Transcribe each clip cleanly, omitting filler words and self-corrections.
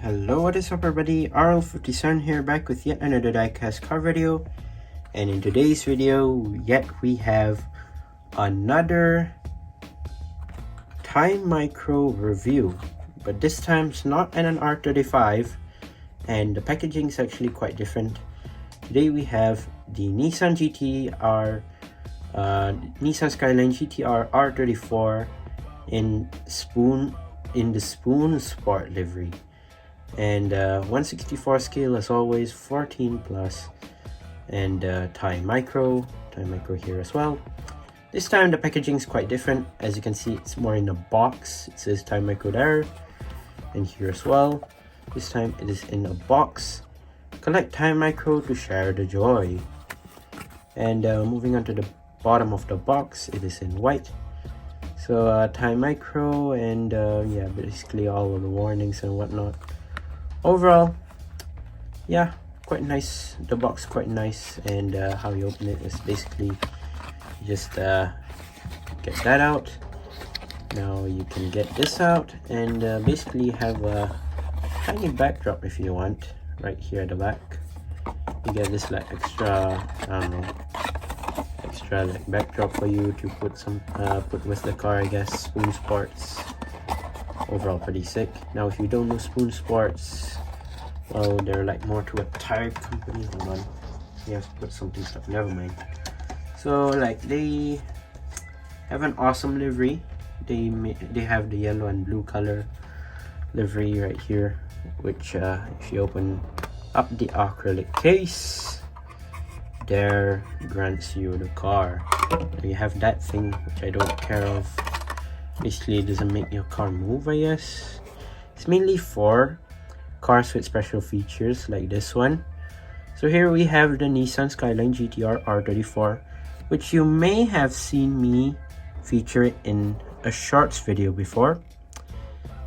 Hello, what is up everybody, R34 here, back with yet another diecast car video. And in today's video, we have another TimeMicro review. But this time it's not an R35 and the packaging is actually quite different. Today we have the Nissan Skyline GTR R34 in the Spoonsports livery. And 1/64 scale as always, 14 plus, and TimeMicro here as well. This time the packaging is quite different. As you can see, it's more in a box. It says TimeMicro there and here as well. This time it is in a box. Collect TimeMicro to share the joy. And moving on to the bottom of the box, it is in white. So TimeMicro and yeah, basically all of the warnings and whatnot. Overall, yeah, quite nice. The box quite nice, and how you open it is basically you just get that out. Now you can get this out and basically have a tiny backdrop if you want, right here at the back. You get this like extra, I don't know, extra like backdrop for you to put some put with the car, I guess. Spoonsports. Overall pretty sick. Now if you don't know Spoonsports, well, they're like more to a tire company. Hold on, you have to put something stuff, never mind. So like they have an awesome livery. They have the yellow and blue color livery right here, which if you open up the acrylic case, there grants you the car. You have that thing which I don't care of. Basically, it doesn't make your car move, I guess. It's mainly for cars with special features like this one. So here we have the Nissan Skyline GTR R34, which you may have seen me feature in a shorts video before.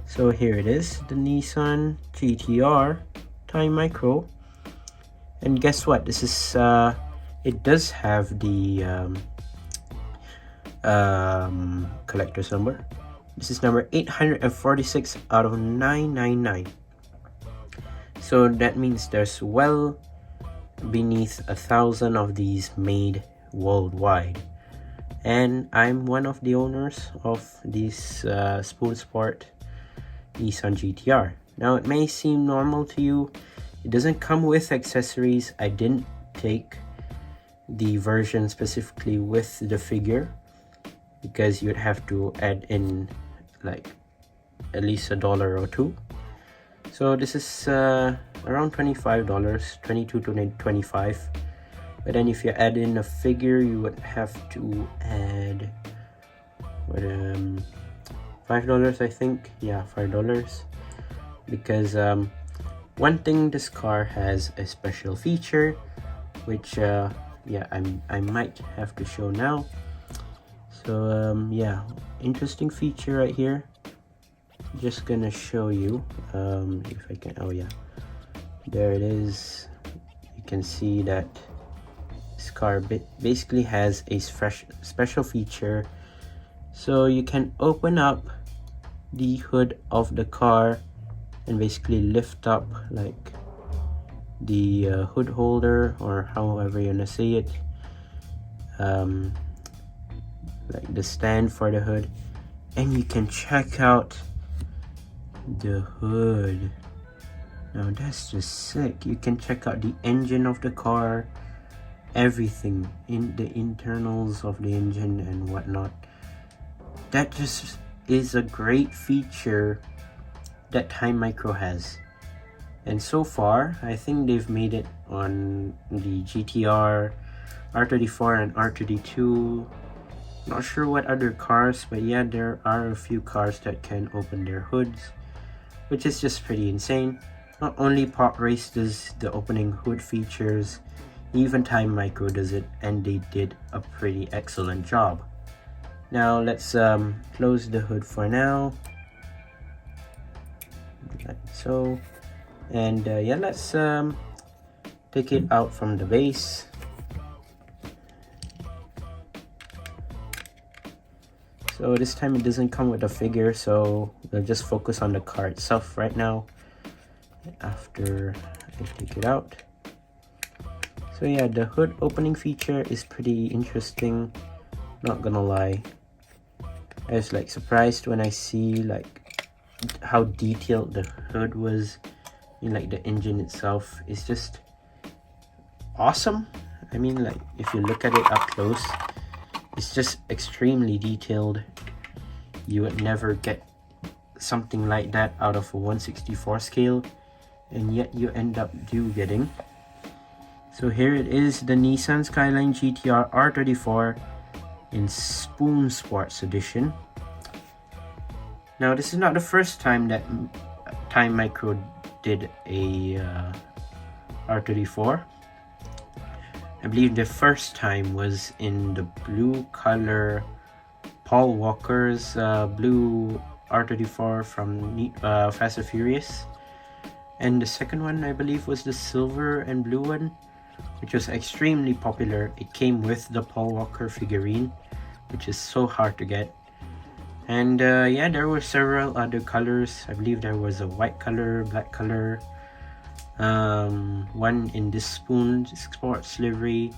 So here it is, the Nissan GTR TimeMicro. And guess what? This is it does have the collector's number. This is number 846 out of 999. So that means there's well beneath 1,000 of these made worldwide, and I'm one of the owners of this Spoonsport Nissan GTR. Now it may seem normal to you, it doesn't come with accessories. I didn't take the version specifically with the figure, because you'd have to add in like at least $1 or $2. So this is around $25, $22 to $25. But then if you add in a figure, you would have to add what, $5, I think. Yeah, $5, because one thing, this car has a special feature, which yeah, I might have to show now. So yeah, interesting feature right here. Just gonna show you if I can. Oh yeah, there it is. You can see that this car basically has a special feature. So you can open up the hood of the car and basically lift up like the hood holder, or however you wanna say it, like the stand for the hood, and you can check out the hood. Now that's just sick. You can check out the engine of the car, everything in the internals of the engine and whatnot. That just is a great feature that TimeMicro has. And so far, I think they've made it on the GTR, R34 and R32. Not sure what other cars, but yeah, there are a few cars that can open their hoods, which is just pretty insane. Not only Pop Race does the opening hood features, even TimeMicro does it, and they did a pretty excellent job. Now let's close the hood for now, like so. And yeah, let's take it out from the base. So this time it doesn't come with a figure, so we'll just focus on the car itself right now. after I take it out. So yeah, the hood opening feature is pretty interesting, not gonna lie. I was like surprised when I see like how detailed the hood was. Like the engine itself is just awesome. I mean, like if you look at it up close, it's just extremely detailed. You would never get something like that out of a 1/64 scale, and yet you end up getting. So here it is, the Nissan Skyline GTR R34 in Spoonsports edition. Now this is not the first time that TimeMicro did a R34. I believe the first time was in the blue color Paul Walker's blue R34 from Fast and Furious, and the second one I believe was the silver and blue one, which was extremely popular. It came with the Paul Walker figurine, which is so hard to get. And yeah, there were several other colors. I believe there was a white color, black color, one in this Spoonsports livery.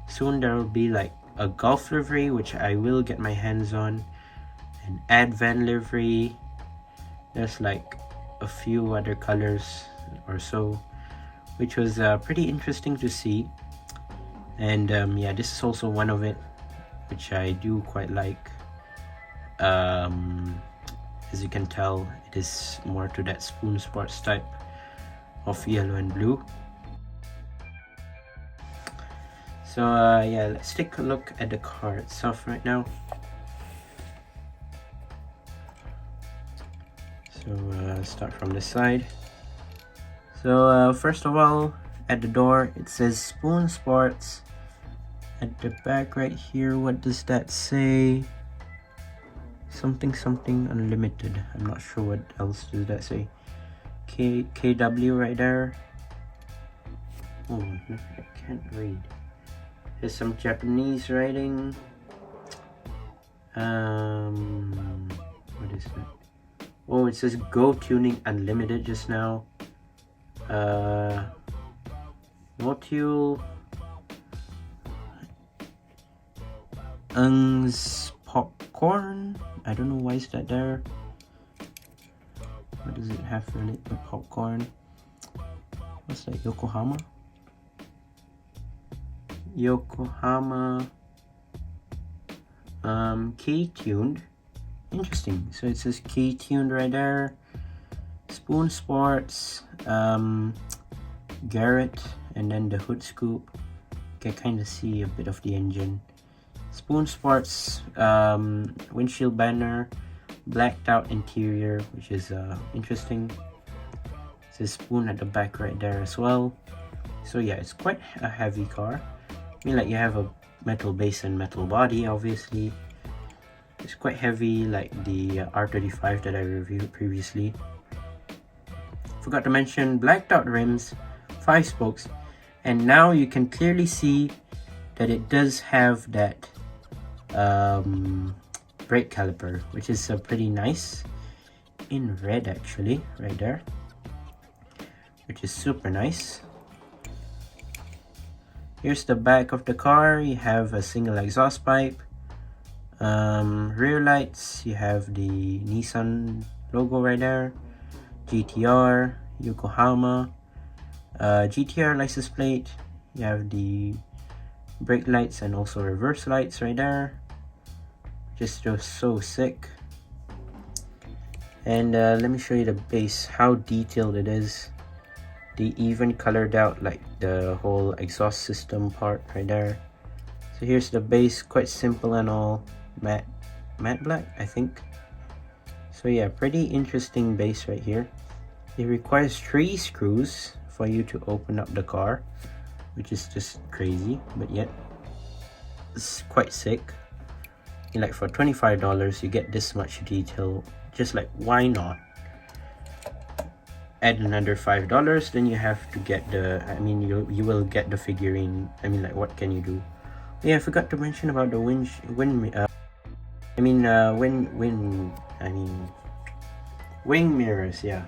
Soon there will be like a golf livery, which I will get my hands on, an Advan livery. There's like a few other colors or so, which was pretty interesting to see. And yeah, this is also one of it, which I do quite like. As you can tell, it is more to that Spoonsports type of yellow and blue. So yeah, let's take a look at the car itself right now. So start from the side. So first of all, at the door it says Spoonsports. At the back right here, what does that say? Something unlimited. I'm not sure what else does that say. KW right there. Oh, I can't read. There's some Japanese writing. What is that? Oh, it says Go Tuning Unlimited just now. Module Popcorn. I don't know why is that there. What does it have related to popcorn? What's that? Yokohama K-tuned. Interesting. So it says K-tuned right there. Spoonsports, Garrett, and then the hood scoop. You can kind of see a bit of the engine. Spoonsports, windshield banner, blacked out interior, which is interesting. It says Spoon at the back right there as well. So yeah, it's quite a heavy car. I mean, like you have a metal base and metal body, obviously. It's quite heavy, like the R35 that I reviewed previously. Forgot to mention blacked out rims, 5 spokes, and now you can clearly see that it does have that brake caliper, which is pretty nice, in red actually, right there, which is super nice. Here's the back of the car. You have a single exhaust pipe. Rear lights, you have the Nissan logo right there, GTR, Yokohama, GTR license plate. You have the brake lights and also reverse lights right there. Just so sick. And let me show you the base, how detailed it is. They even colored out like the whole exhaust system part right there. So here's the base, quite simple and all, matte black I think. So yeah, pretty interesting base right here. It requires 3 screws for you to open up the car, which is just crazy, but yet it's quite sick. And like for $25 you get this much detail, just like why not? Add another $5, then you have to get the, I mean you will get the figurine. I mean, like what can you do? Yeah, I forgot to mention about the wing mirrors. Yeah,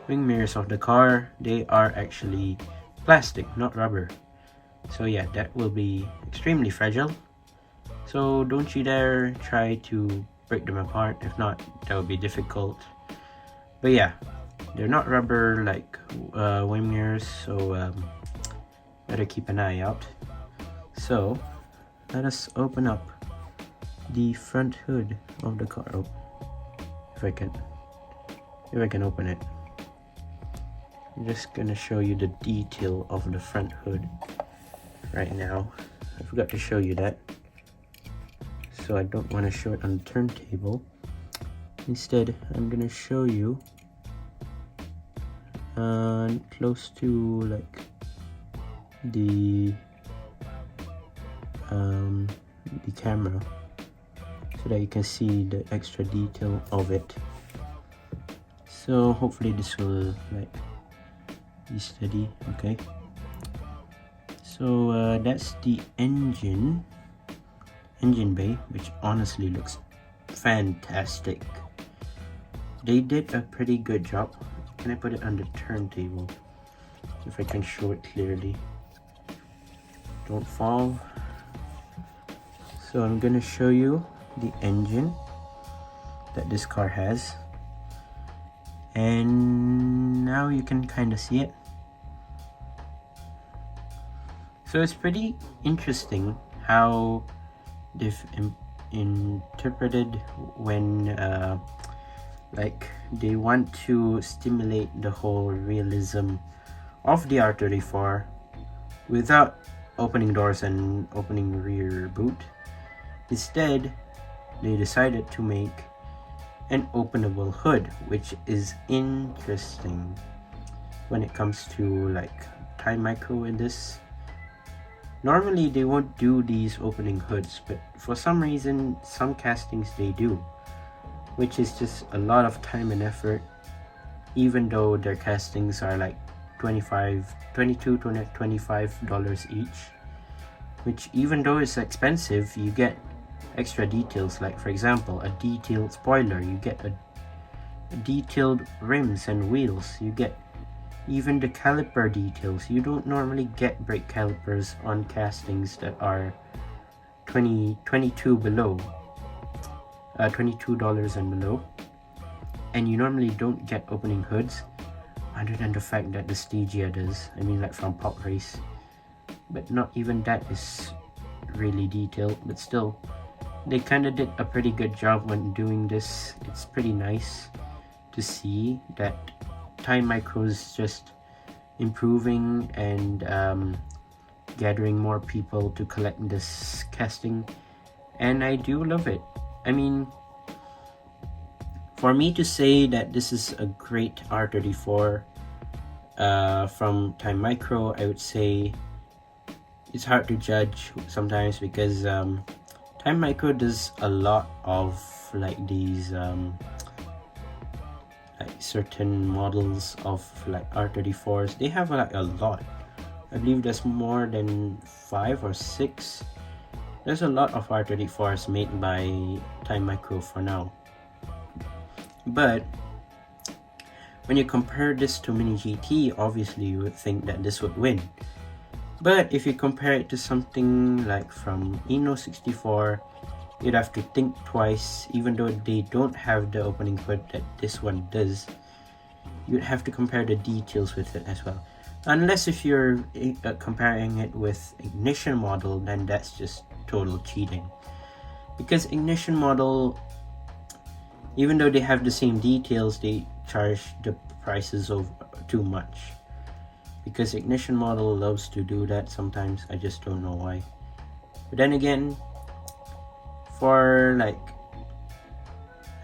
wing mirrors of the car, they are actually plastic, not rubber. So yeah, that will be extremely fragile. So don't you dare try to break them apart. If not, that would be difficult. But yeah, they're not rubber like wing mirrors, so better keep an eye out. So let us open up the front hood of the car. Oh, if I can open it. I'm just gonna show you the detail of the front hood right now. I forgot to show you that, so I don't want to show it on the turntable. Instead, I'm gonna show you close to like the camera, so that you can see the extra detail of it. So hopefully this will like be steady. Okay, so that's the engine bay, which honestly looks fantastic. They did a pretty good job. Can I put it on the turntable if I can show it clearly? Don't fall. So I'm gonna show you the engine that this car has, and now you can kind of see it. So it's pretty interesting how they've interpreted when like they want to stimulate the whole realism of the R34 without opening doors and opening rear boot. Instead, they decided to make an openable hood, which is interesting when it comes to like TimeMicro in this. Normally they won't do these opening hoods, but for some reason some castings they do, which is just a lot of time and effort, even though their castings are like $25 each, which even though it's expensive, you get extra details. Like for example, a detailed spoiler, you get a detailed rims and wheels, you get even the caliper details. You don't normally get brake calipers on castings that are $22 and below, and you normally don't get opening hoods other than the fact that the Stygia does. I mean, like from Pop Race, but not even that is really detailed. But still, they kind of did a pretty good job when doing this. It's pretty nice to see that TimeMicro is just improving and gathering more people to collect this casting, and I do love it. I mean, for me to say that this is a great R34 from TimeMicro, I would say it's hard to judge sometimes, because TimeMicro does a lot of like these like certain models of like R34s. They have like a lot. I believe there's more than 5 or 6. There's a lot of R34s made by TimeMicro for now. But when you compare this to Mini GT, obviously you would think that this would win. But if you compare it to something like from Eno 64, you'd have to think twice. Even though they don't have the opening hood that this one does, you'd have to compare the details with it as well. Unless if you're comparing it with Ignition model, then that's just total cheating. Because Ignition model, even though they have the same details, they charge the prices of too much. Because Ignition model loves to do that sometimes. I just don't know why. But then again, for like,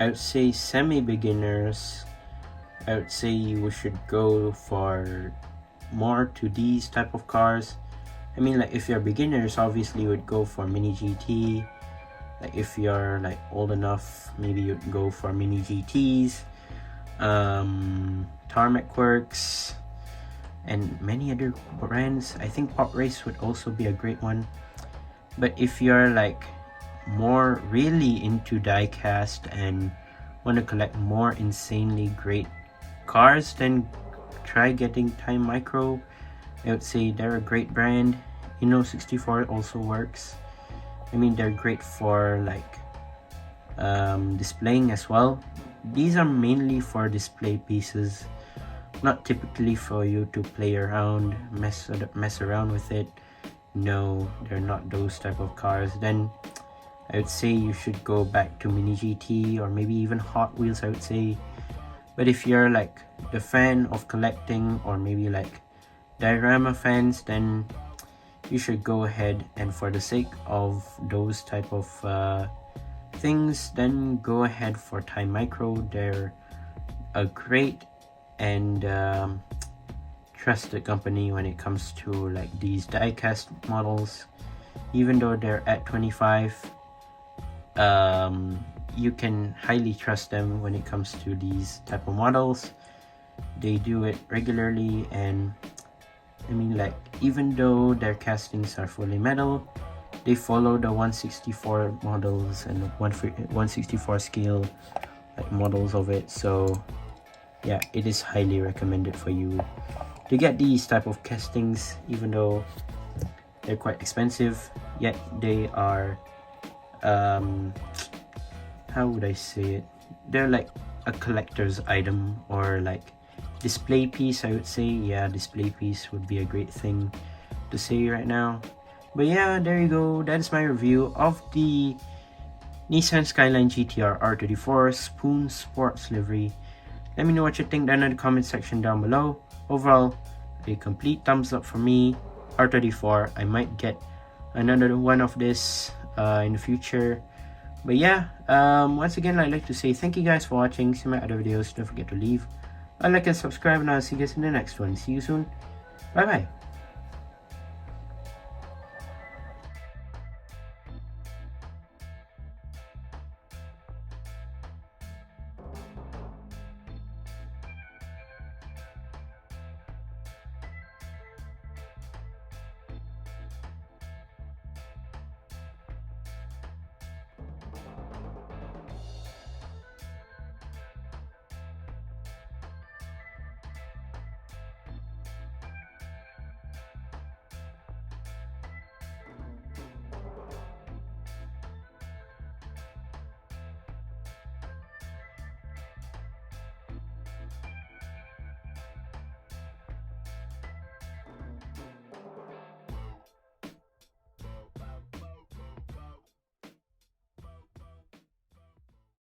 I would say semi-beginners, I would say you should go for more to these type of cars. I mean, like if you're beginners, obviously you would go for Mini GT. Like if you're like old enough, maybe you'd go for Mini GTs, Tarmac Works, and many other brands. I think Pop Race would also be a great one. But if you're like more really into diecast and want to collect more insanely great cars, then try getting TimeMicro. I would say they're a great brand. 64 also works. I mean, they're great for like displaying as well. These are mainly for display pieces, not typically for you to play around, mess around with it. No, they're not those type of cars. Then I would say you should go back to Mini GT or maybe even Hot Wheels, I would say. But if you're like the fan of collecting or maybe like diorama fans, then you should go ahead, and for the sake of those type of things, then go ahead for TimeMicro. They're a great and trusted company when it comes to like these diecast models. Even though they're at 25, you can highly trust them when it comes to these type of models. They do it regularly, and I mean, like, even though their castings are fully metal, they follow the 164 models and 164 scale like models of it. So yeah, it is highly recommended for you to get these type of castings, even though they're quite expensive, yet they are how would I say it, they're like a collector's item, or like display piece, I would say. Yeah, display piece would be a great thing to say right now. But yeah, there you go. That is my review of the Nissan Skyline GTR R34 Spoonsports livery. Let me know what you think down in the comment section down below. Overall, a complete thumbs up for me. R34, I might get another one of this in the future. But yeah, once again, I'd like to say thank you guys for watching. See my other videos. Don't forget to leave a like and subscribe, and I'll see you guys in the next one. See you soon. Bye bye.